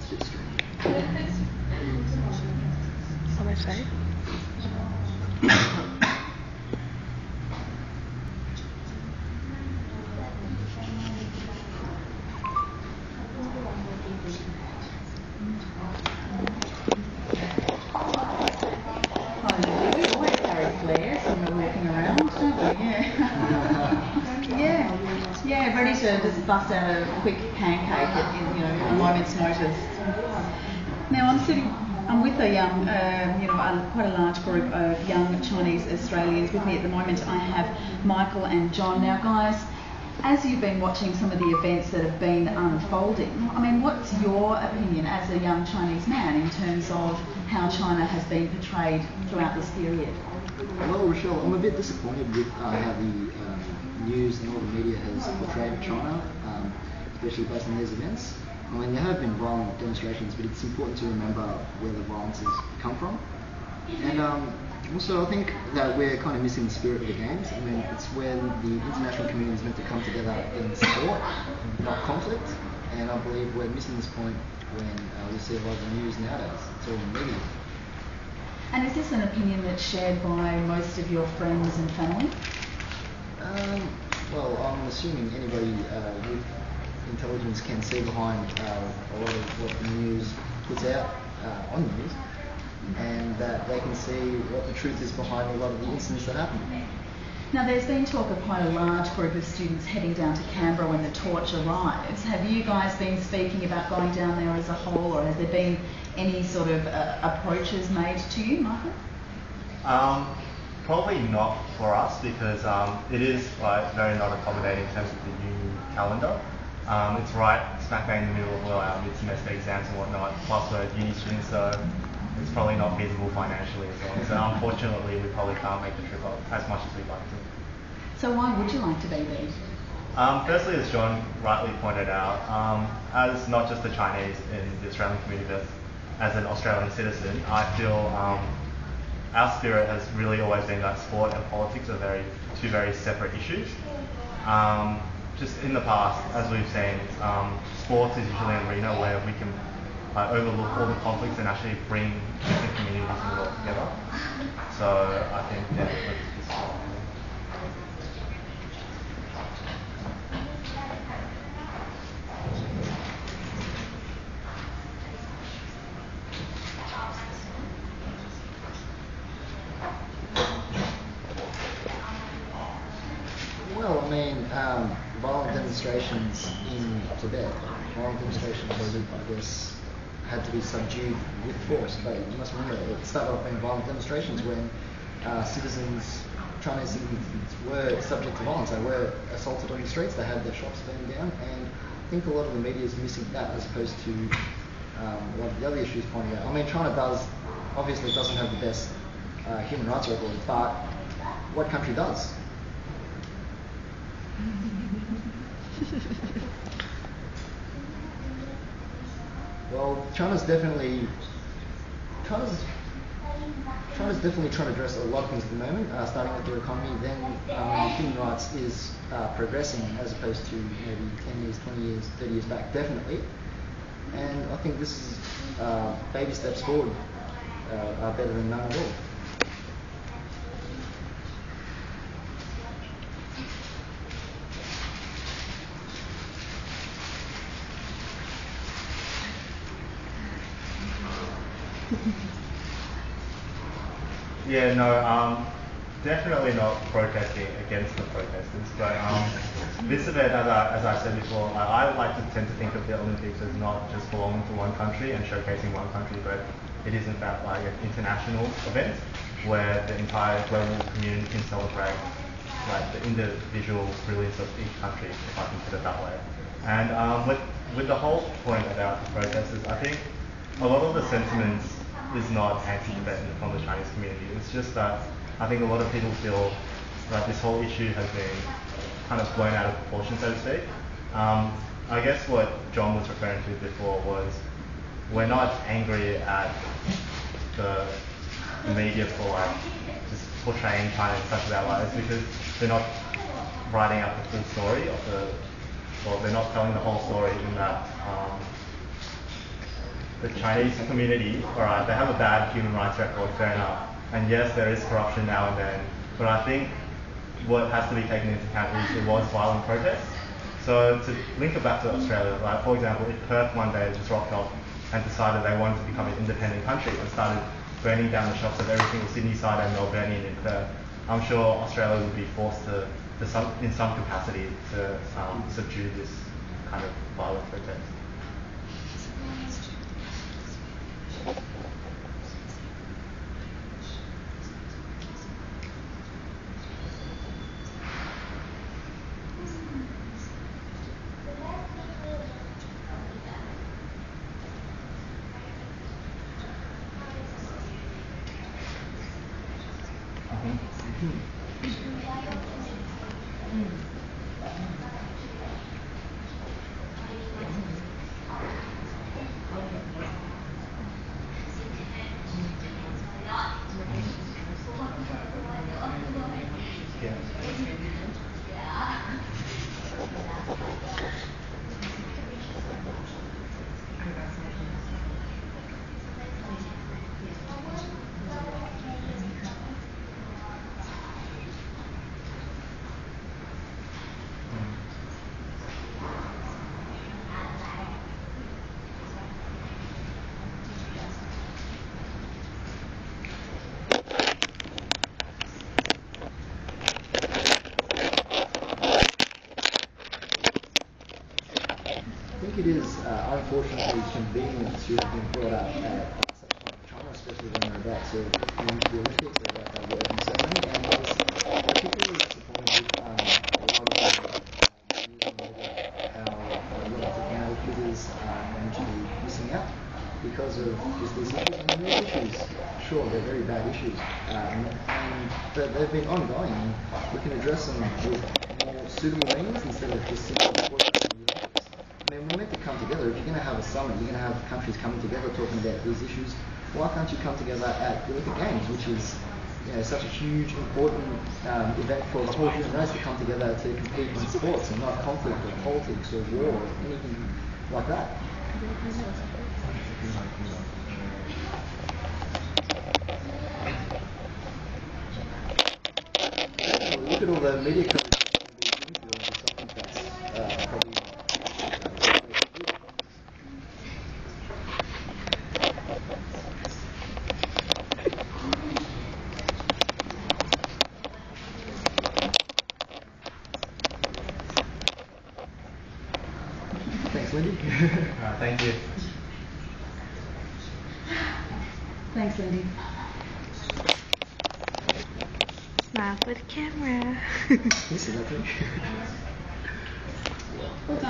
bit strange. Almost right. We always carry flares when we're walking around, don't we? Yeah. Yeah, ready to just bust out a quick pancake at a moment's notice. Now I'm with a quite a large group of young Chinese Australians. With me at the moment, I have Michael and John. Now, guys, as you've been watching some of the events that have been unfolding, I mean, what's your opinion as a young Chinese man in terms of how China has been portrayed throughout this period? Well, Rochelle, I'm a bit disappointed with how the news and all the media has portrayed China, especially based on these events. I mean, there have been violent demonstrations, but it's important to remember where the violence has come from. And also, I think that we're kind of missing the spirit of the games. I mean, it's when the international community is meant to come together in sport, not conflict. And I believe we're missing this point when we see a lot of the news nowadays. It's all in the media. And is this an opinion that's shared by most of your friends and family? Well, I'm assuming anybody with intelligence can see behind a lot of what the news puts out on the news, and that they can see what the truth is behind a lot of the incidents that happen. Now, there's been talk of quite a large group of students heading down to Canberra when the torch arrives. Have you guys been speaking about going down there as a whole, or has there been any sort of approaches made to you, Michael? Probably not for us, because it is very not accommodating in terms of the uni calendar. It's right smack bang in the middle of all our mid-semester exams and whatnot, plus we're uni students, so it's probably not feasible financially as well. So unfortunately, we probably can't make the trip up as much as we'd like to. So why would you like to be there? Firstly, as John rightly pointed out, as not just a Chinese in the Australian community, but as an Australian citizen, I feel our spirit has really always been that sport and politics are two very separate issues. Just in the past, as we've seen, sports is usually an arena where we can overlook all the conflicts and actually bring different communities in the world together. So I think, yeah. Well, I mean, violent demonstrations in Tibet, violent demonstrations, I guess, had to be subdued with force. But you must remember, it started off being violent demonstrations when Chinese citizens were subject to violence. They were assaulted on the streets, they had their shops burned down, and I think a lot of the media is missing that as opposed to a lot of the other issues pointed out. I mean, China obviously doesn't have the best human rights record, but what country does? Well, China's definitely trying to address a lot of things at the moment, starting with their economy. Then human rights is progressing as opposed to maybe 10 years, 20 years, 30 years back, definitely. And I think this is baby steps forward are better than none at all. Yeah, no, definitely not protesting against the protesters, but this event, as I said before, I like to tend to think of the Olympics as not just belonging to one country and showcasing one country, but it is in fact like an international event where the entire global community can celebrate like the individual brilliance of each country, if I can put it that way. And with the whole point about the protesters, I think a lot of the sentiments is not anti-Tibetan from the Chinese community. It's just that I think a lot of people feel that this whole issue has been kind of blown out of proportion, so to speak. I guess what John was referring to before was we're not angry at the media for like just portraying China in such a bad light. It's because they're not writing out the full story of they're not telling the whole story in that the Chinese community, alright, they have a bad human rights record, fair enough. And yes, there is corruption now and then, but I think what has to be taken into account is it was violent protests. So to link it back to Australia, like for example, if Perth one day just rocked up and decided they wanted to become an independent country and started burning down the shops of every single Sydney side and Melbourneian in Perth, I'm sure Australia would be forced to in some capacity to subdue this kind of violent protest. I think it is unfortunately convenient to have been brought up at such a time China, especially when they're about to launch the Olympics, they're about to have the opening ceremony, and I was particularly disappointed with a lot of the news on how a lot of diplomatic figures are going to be missing out because of just these issues. And these issues, sure, they're very bad issues, but they've been ongoing, and we can address them with more suitable means instead of just simply I mean, we're meant to come together. If you're going to have a summit, you're going to have countries coming together talking about these issues. Why can't you come together at the Olympic Games, which is such a huge, important event for the whole human race to come together to compete in sports and not conflict or politics or war or anything like that. Look at all the media coverage of these interviews. It's something that's probably Thanks, Lindy. Thank you. Thanks, Lindy. Smile for the camera. This is okay. Well done.